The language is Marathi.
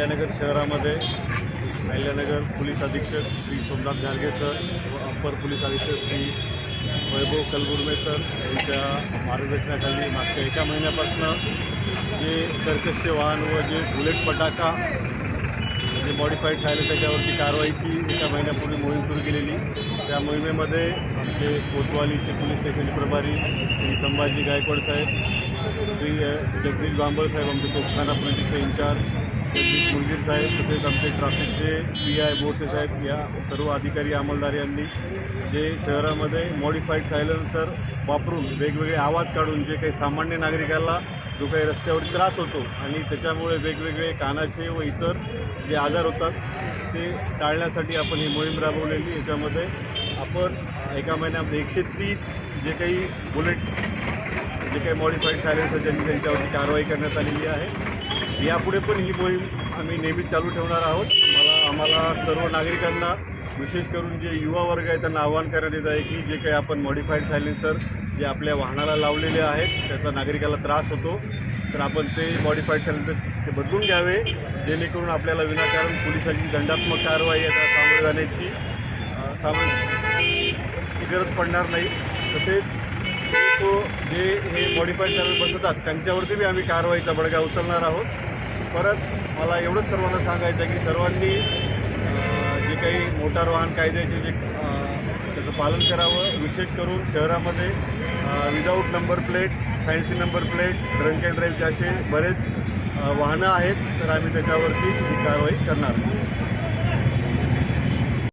अहिल्यानगर शहरामध्ये अहिल्यानगर पोलीस अधीक्षक श्री सोमनाथ झारगे सर व अप्पर पोलीस अधीक्षक श्री वैभव कलगुर्मे सर यांच्या मार्गदर्शनाखाली मागच्या एका महिन्यापासून जे कर्कशचे वाहन व जे बुलेट फटाका जे मॉडिफाईड झाले त्याच्यावरती कारवाईची एका महिन्यापूर्वी मोहीम सुरू केलेली। त्या मोहिमेमध्ये आमचे कोतवालीचे पोलीस स्टेशनचे प्रभारी श्री संभाजी गायकवाड साहेब, श्री जगदीश बांबळ साहेब आमचे तोफखाना पोलीसचे इंचार्ज, जगदीश मुलगीर साहेब, तसेच आमचे ट्रॅफिकचे PI बोरसे साहेब या सर्व अधिकारी अंमलदार यांनी जे शहरामध्ये मॉडिफाईड सायलेन्सर वापरून वेगवेगळे आवाज काढून जे काही सामान्य नागरिकाला जो काही रस्त्यावर त्रास होतो आणि त्याच्यामुळे वेगवेगळे कानाचे व इतर जे आजार होतात ते टाळण्यासाठी आपण ही मोहीम राबवलेली। याच्यामध्ये आपण एका महिन्यामध्ये 130 जे काही बुलेट जे काही मॉडिफाईड सायलेन्सर ज्यांनी त्यांच्यावरती कारवाई करण्यात आलेली आहे। यापुढे पण ही मोहीम आम्ही नेहमीच चालू ठेवणार आहोत। आम्हाला सर्व नागरिकांना विशेष करून जे युवा वर्ग आहे त्यांना आवाहन करण्यात येत आहे की जे काही आपण मॉडिफाईड सायलेन्सर जे आपल्या वाहनाला लावलेले आहेत त्याचा नागरिकाला त्रास होतो तर आपण ते मॉडिफाईड सायलेन्सर ते बदलून घ्यावे, जेणेकरून आपल्याला विनाकारण पोलिसांची दंडात्मक कारवाई याचा सामोरे जाण्याची गरज पडणार नाही। तसेच जे हे मॉडिफाईड सायलेन्सर बसवतात त्यांच्यावरती बी आम्ही कारवाईचा बडगा उचलणार आहोत। परत मला एवढंच सर्वांना सांगायचं आहे की सर्वांनी जे काही मोटार वाहन कायद्याचे जे त्याचं पालन करावं। विशेष करून शहरामध्ये without number plate, fancy number plate, drunk and drive असे बरेच वाहनं आहेत तर आम्ही त्याच्यावरती ही कारवाई करणार।